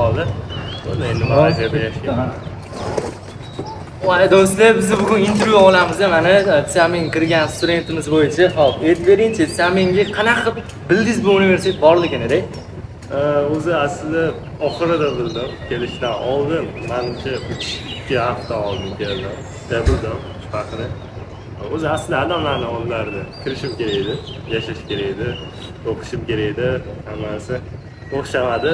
qoldi. Buni endi Malayziyada yashayman. Voy do'stlar, biz bugun intervyu olamiz. Mana Xiamen kirgan studentimiz bo'yicha. Xo'p, aytib beringchi, Xiamenga qanaqa bildingiz bu universitet borligini-da? O'zi aslida oxirida bildim. Kelishdan oldin, menimcha 2 hafta oldin keldim. Bildim shu haqida. O'zi aslida odamlarni oldilarida kirishim kerak edi, yashash kerak edi, o'qishim kerak edi, hammasi o'xshamadi.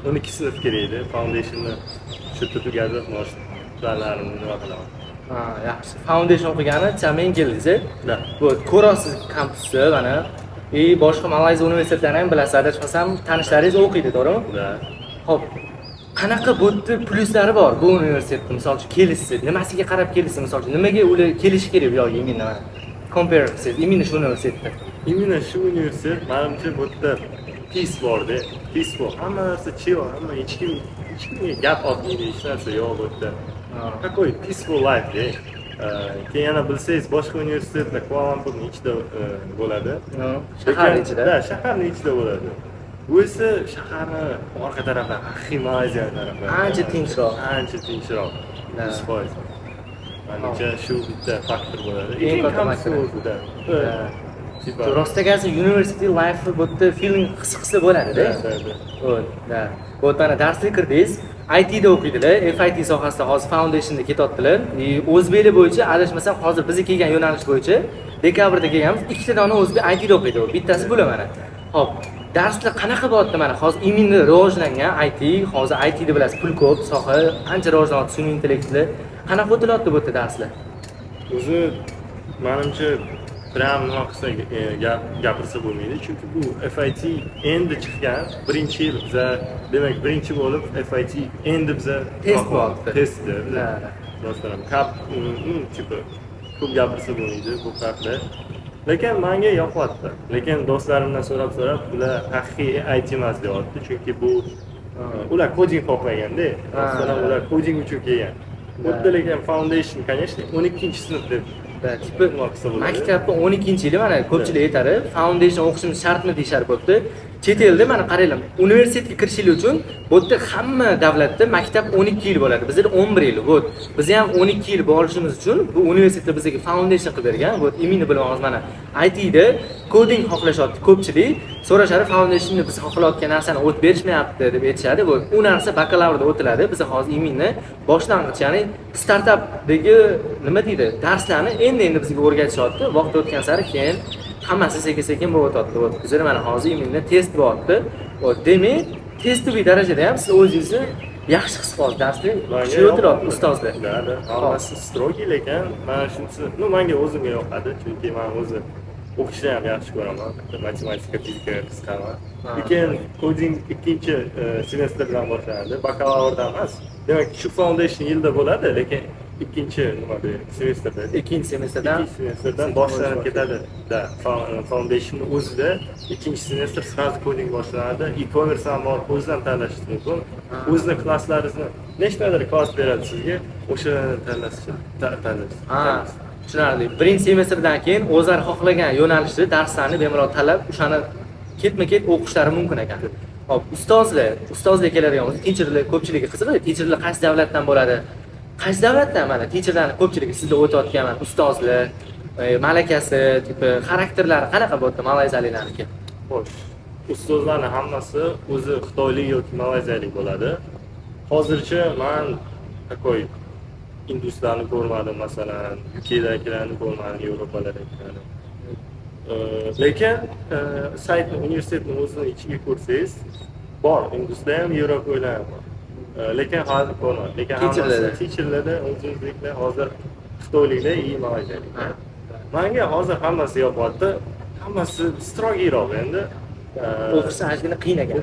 12 sinf kerak edi. Foundationni shu tugatib, planlarimni nima qilaman. Ha, yaxshi. Foundation o'qigani Xiamen keldingiz-a? Da. Bu ko'rasiz kampusni mana. Boshqa Malayziya universitetlarini ham bilasiz, adashmasam tanishlaringiz o'qiydi, to'g'rimi? Da. Xo'p. Qanaqa bo'tdi pluslari bor bu universitetda? Masalan, kelishsiz, nimasiga qarab kelishsiz? Masalan, nimaga ular kelishi kerak bu yo'q imенно mana. Compare qilsangiz, imенно shu universitetda. Imенно shu universitet menimcha bu yerda peace borda. Peace bor. Hamma narsa chill, hamma hech kimga gap otmaydi, hech narsa yo'q bu yerda. Какой peaceful life de. Keyin yana bilsangiz, boshqa universitetlar Kuala Lumpurning ichida bo'ladi. Shahar ichida. Da, shaharning ichida bo'ladi. Bu esa shaharni orqa tarafdan, Malayziya tarafdan Ancha tinchroq. Ancha tinchroq. 100%. Menimcha shu bitta faktor bo'ladi. Eng katta faktor o'zida. Rostga kelsa university life bu yerda feeling his bo'ladi-da. Da. Bu yerda darsga kirdingiz. IT da o'qiydilar, FIT sohasida hozir foundationda ketyaptilar. O'zbeklar bo'yicha adashmasam hozir biz kelgan yo'nalish bo'yicha dekabrda kelganmiz. Ikkita dona o'zbek IT da o'qiydi. Bittasi bo'la mana. Xo'p, darslar qanaqa bo'lyapti mana? Hozir imminni rivojlangan IT, hozir IT da bilasiz, pul ko'p, soha ancha rivojlanyapti, sun'iy intellektli. Qanaqa o'tilyapti bu yerda darslar? O'zi menimcha prям nima qilsa gapirsa bo'lmaydi, chunki bu FIT endi chiqqan birinchi yil biza, demak birinchi bo'lib FIT endi biza test bo'lyapti. Testda biza do'stlarim tipi ko'p gapirsa bo'lmaydi bu haqda. Lekin menga yoqyapti. Lekin do'stlarimdan so'rab ular haqiqiy IT emas deyapti, chunki bu ular koding xohlaganda, masalan ular koding uchun kelgan. Xuddi lekin foundation, конечно, 12-sinf deb tipi maktabda 12-yili mana ko'pchilik aytadi, foundation o'qishimiz shartmi deyshar bo'pti. Chet elda mana qaranglar, universitetga kirishingiz uchun bu yerda hamma davlatda maktab 12 yil bo'ladi. Bizda 11 yil. Bu biz ham 12 yil borishimiz uchun bu universitetda bizga foundation qilib bergan. Bu imini bilamiz mana IT da coding xohlashyapti ko'pchilik. So'rashadi, foundationni biz xohlayotgan narsani o'tib berishmayapti deb aytishadi. Bu u narsa bakalavrda o'tiladi. Biz hozir imini boshlang'ich, ya'ni startapdagi nima deydi, darslarni endi bizga o'rgatishyapti. Vaqt o'tgan sari keyin hammasi sekin-sekin bo'lib o'tadi. Bizlar mana hozir imminda test bo'lyapti. Demak, testoviy darajada ham siz o'zingizni yaxshi his qilasiz darsda. Shu o'tiryapti ustozlar. Da, hammasi strogi lekin mana shunisi, menga o'zimga yoqadi, chunki men o'zim o'qishni ham yaxshi ko'raman. Matematika, fizika qiziqaman. Lekin coding ikkinchi semestrdan boshlanadi, bakalavrda emas. Demak, shu foundation yilda bo'ladi, lekin ikkinchi semestrda. Ikkinchi semestrdan boshlanib ketadi. Da, foundation o'zida ikkinchi semestr sразу coding boshlanadi. E-commerce ham bor, o'zidan tanlashingiz mumkin. O'zini klasslaringizni nechtadir klass beradi sizga, o'shani tanlaysiz. Tushunarli. Birinchi semestrdan keyin o'zlari xohlagan yo'nalishda darslarni bemalol tanlab, o'shani ketma-ket o'qishlari mumkin ekan. Hop, ustozlar keladigan bo'lsa, teacherlar ko'pchiligi qiziqadi. Teacherlar qaysi davlatdan bo'ladi? Qaysi davlatdan mana teacherlarning ko'pchiligi sizda o'tayotgan mana ustozlar, malakasi, tipi xarakterlari qanaqa bo'ldi malayziyaliklarniki? Xo'sh, ustozlarning hammasi o'zi xitoylik yoki malayziyalik bo'ladi. Hozircha men takoy induslarni ko'rmadim, masalan, UKdagilarni ko'rmadim, Yevropalardagilarni. Lekin saytni universitetning o'zini ichiga ko'rsangiz, bor, induslar ham, Yevropalar ham bor. Lekin hozir ko'rmadim. Lekin teacherlarda o'zimizliklar hozir xitoyliklar и malayziyaliklar. Menga hozir hammasi yoqyapti. Hammasi strogiroq endi. O'qish ozgina qiyin ekan.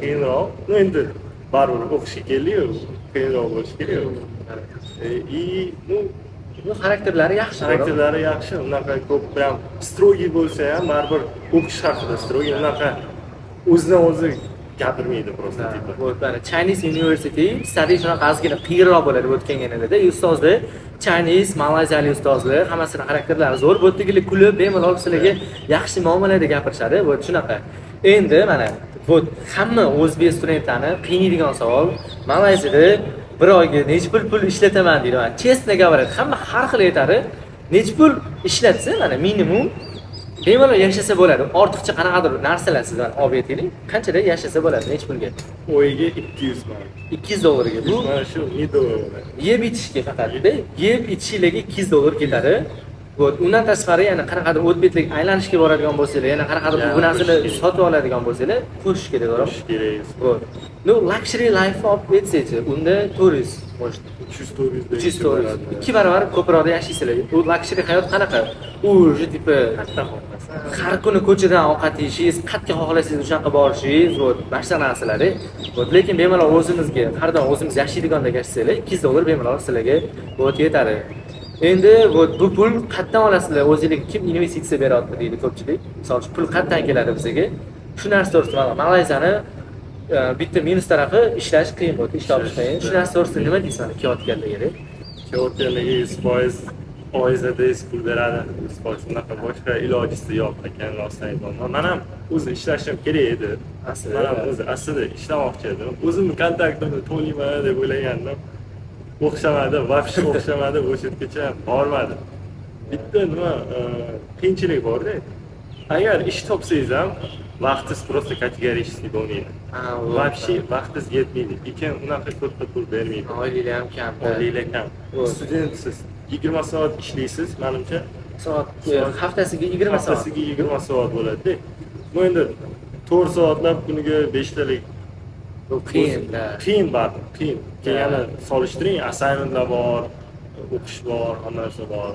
Qiyinroq. Endi baribir o'qishga keldik-ku, qiyinroq bo'lishi kerak. Bu xarakterlari yaxshi. Xarakterlari yaxshi. Unaqa ko'p prям strogiy bo'lsa ham baribir o'qish haqida strogiy, unaqa o'zidan o'zi gapirmaydi просто tipi. Bu mana Chinese University study shunaqa ozgina qiyinroq bo'ladi o'tganganida. Ustozlar Chinese, malayziyalik ustozlar, hammasini xarakterlari zo'r. Bu yerdagilar kulib, bemalol sizlarga yaxshi muomalada gapirishadi. Bu shunaqa. Endi mana bu hamma o'zbek studentlarni qiynaydigan savol. Malayziyada bir oyga necha pul ishlataman deydi. Mana chestno говорят, hamma har xil aytadi. Necha pul ishlatsa, mana minimum bemalol yashasa bo'ladi. Ortiqcha qanaqadir narsalar sizdan olib aytaylik. Qanchada yashasa bo'ladi, necha pulga? Oyiga 200 man. $200 bu. Mana shu $100. Yeb ichishga faqat-da. Yeb ichishlarga $200 ketadi. Undan tashqari yana qanaqadir o'tbetlik aylanishga boradigan bo'lsangiz, yana qanaqadir bu narsani sotib oladigan bo'lsangiz, qo'shish kerak, to'g'ri? Qo'shish kerak. Bu luxury life of etsechi, unda turist, может 300 2 barobar ko'proq yashaysizlar. Bu luxury hayot qanaqa? U же типа har kuni ko'chadan ovqat yeyishingiz, qayerga xohlasangiz o'shaqa borishingiz, mana shu narsalar. Lekin bemalol o'zimizga, har doim o'zimiz yashaydigandek yashasanglar, $200 bemalol sizlarga yetadi. Endi bu pul qayerdan olasizlar? O'zingizga kim investitsiya beryapti deydi ko'pchilik. Misol uchun pul qayerdan keladi bizga? Shu narsa to'g'risida Malayziyani bitta minus tarafi ishlash qiyin bo'ldi, ish topish qiyin. Shu narsa to'g'risida nima deysiz mana kiyotganligiga? Kiyotganligi 100% oyizada pul beradi. 100% unaqa boshqa ilojisi yo'q ekan, rostdan aytaman. Men ham o'zi ishlashim kerak edi. Aslida men ham o'zi aslida ishlamoqchi edim. O'zimni kontraktimni to'layman deb o'ylagandim. O'xshamadi, вообще o'xshamadi, o'sha yergacha bormadi. Bitta nima qiyinchilik bor-da. Agar ish topsangiz ham vaqtingiz просто kategorически bo'lmaydi. Вообще vaqtingiz yetmaydi. Lekin unaqa ko'p pul bermaydi. Oyliklar ham kam. Oyliklar kam. Studentsiz 20 soat ishlaysiz, menimcha haftasiga 20 soat. Haftasiga 20 soat bo'ladi-da. Bu endi 4 soatlab kuniga 5 talik qiyin baribir, qiyin. Yana solishtiring, assignmentlar bor, o'qish bor, hamma narsa bor.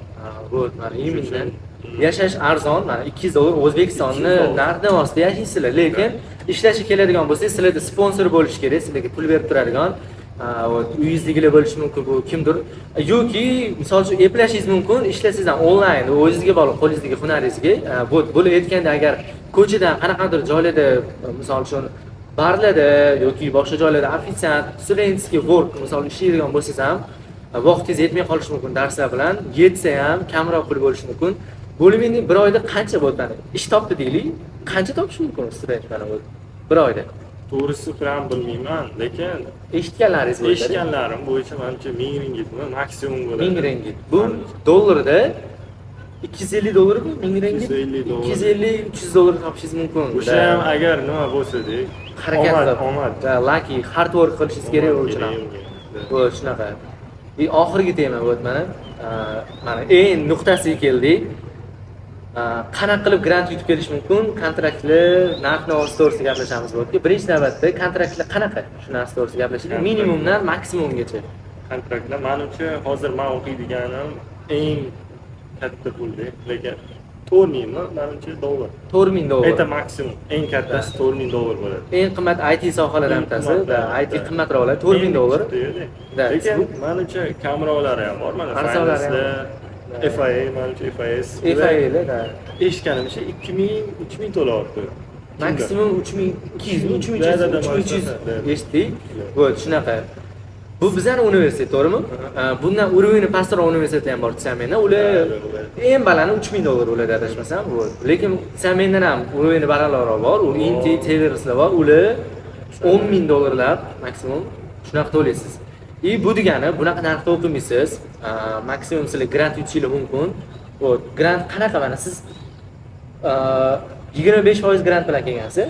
Mana imijdan yashash arzon, mana $200 O'zbekistonni narxidan ostida yashaysizlar, lekin ishlashga keladigan bo'lsangiz, sizlarda sponsor bo'lish kerak, sizlarga pul berib turadigan, uyingizdagilar bo'lishi mumkin, bu kimdir. Yoki misol uchun eplashingiz mumkin, ishlasangiz ham onlayn, o'zingizga bog'liq, qo'lingizdagi hunaringizga. Bo'lib aytganda agar ko'chadan qanaqadir joylarda, misol uchun barlarda yoki boshqa joylarda ofitsiant, studentskiy work misol ishlaydigan bo'lsangiz ham vaqtingiz yetmay qolishi mumkin darslar bilan, yetsa ham kamroq pul bo'lishi mumkin. Bo'lib endi bir oyda qancha bo'ladi? Ish topdi deylik, qancha topish mumkin student mana bu bir oyda? To'g'risi ham bilmayman, lekin eshitganlarim bo'yicha menimcha $1000 maksimum bo'ladi. $1000. Bu dollarda $250 mi? $250-300 topishingiz mumkin. O'sha ham agar nima bo'lsa-da, harakat qilib, omad, lucky, hard work qilishingiz kerak uchun ham. Bu shunaqa. Oxirgi tema bo'ldi mana eng nuqtasiga keldik. Qanaqa qilib grant yutib kelish mumkin? Kontraktlar, narx-navo to'g'risida gaplashamiz bo'ldi. Birinchi navbatda kontraktlar qanaqa? Shu narsa to'g'risida gaplashaylik. Minimumdan maksimumgacha. Kontraktlar menimcha hozir men o'qiydiganim eng katta pulda, lekin $4000 menimcha dollar. $4000. Это maksimum. Eng kattasi $4000 bo'ladi. Eng qimmat IT sohalaridan bittasi, IT qimmatroqlar $4000. Lekin menimcha kamroqlari ham bor. Mana finance, FIA, menimcha FIS. FIA'da eshitganimcha $2000-3000 to'layapti. Maksimum 3200 eshitdik. Bu shunaqa. Bu bizning universitet, to'g'rimi? Bundan urovni pastroq universiteti ham bor desam men. Ular eng balani $3000 bo'ladi adashmasam. Lekin desam mendan ham urovni balandroq bor. U Inti, Taylor'lar bor. Ular $10,000 maksimum shunaqa to'laysiz. Bu degani bunaqa narxda o'qimaysiz. Maksimum sizlar grant yutishingiz mumkin. Grant qanaqa mana siz 25% grant bilan kelgansiz.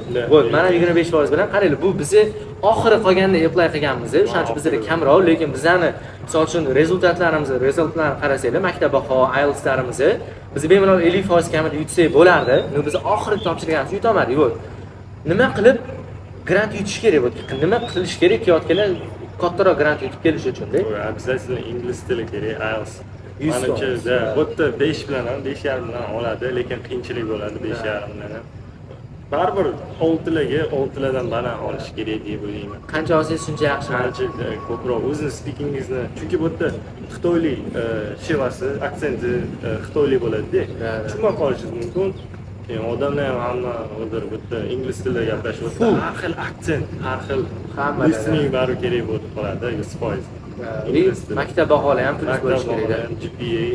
Mana 25% bilan qaranglar, bu bizni oxiri qolganda apply qilganmiz. O'shaning uchun bizda kamroq, lekin bizani misol uchun rezultatlarni qarasanglar, maktab baho, IELTSlarimizni biz bemalol 50% kamida yutsak bo'lardi. Biz oxirgi topshirganimizni yutolmadik. Nima qilib grant yutish kerak bo'ldi? Nima qilish kerak kiyotganlar kattaroq grant yutib kelish uchun-da? Обязательно ingliz tili kerak, IELTS. Menimcha bu yerda 5 bilan ham 5,5 bilan oladi, lekin qiyinchilik bo'ladi 5,5 bilan ham. Baribir 6 lardan baland olish kerak deb o'ylayman. Qancha olsangiz shuncha yaxshi. Qancha ko'proq o'zingiz speakingingizni, chunki bu yerda xitoylik shevasi, aksenti xitoylik bo'ladi-da. Tushunmay qolishingiz mumkin. Keyin odamlar ham hamma o'zlari bu yerda ingliz tilida gaplashyapti. Har xil aksent, har xil listening bari kerak bo'lib qoladi, 100%. Maktab baholari ham plyus bo'lishi kerak. GPA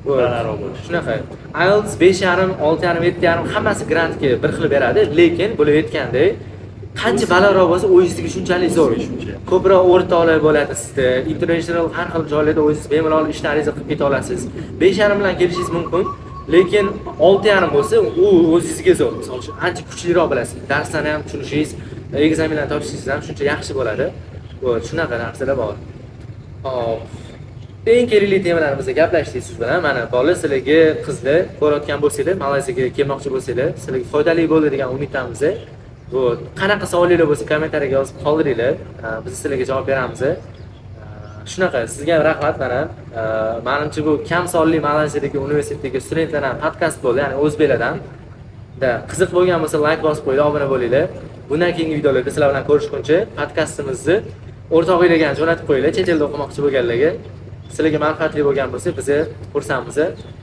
balandroq bo'lishi. Shunaqa. IELTS 5,5, 6,5, 7,5 hammasi grantga bir xil beradi, lekin bo'lib aytgandek, qancha balandroq bo'lsa, o'zingizga shunchalik zo'r. Ko'proq o'rtoqlar bo'ladi sizda. International har xil joylarda o'zingiz bemalol ishlaringizni qilib keta olasiz. 5,5 bilan kelishingiz mumkin, lekin 6,5 bo'lsa, u o'zingizga zo'r. Misol uchun ancha kuchliroq bilasiz. Darslarni ham tushunishingiz, ekzamenlarni topshirishingiz ham shuncha yaxshi bo'ladi. Shunaqa narsalar bor. Hop. Eng kerakli temalarimizda gaplashdik siz bilan. Mana bola sizlarga qizlar ko'rayotgan bo'lsanglar, Malayziyaga kelmoqchi bo'lsanglar, sizlarga foydali bo'ladi degan umiddamiz. Bu qanaqa savolinglar bo'lsa kommentariyaga yozib qoldiringlar. Biz sizlarga javob beramiz. Shunaqa, sizga rahmat mana. Menimcha bu kam sonli Malayziyadagi universitetdagi studentlardan podkast bo'ldi, ya'ni o'zbeklardan. Qiziq bo'lgan bo'lsa like bosib qo'yinglar, obuna bo'linglar. Bundan keyingi videolarda sizlar bilan ko'rishguncha podkastimizni o'rtog'inglarga jo'natib qo'yinglar, chet elda o'qimoqchi bo'lganlarga. Sizlarga manfaatli bo'lgan bo'lsa, bizni xursandmiz.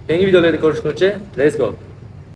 Keyingi videolarda ko'rishguncha, let's go.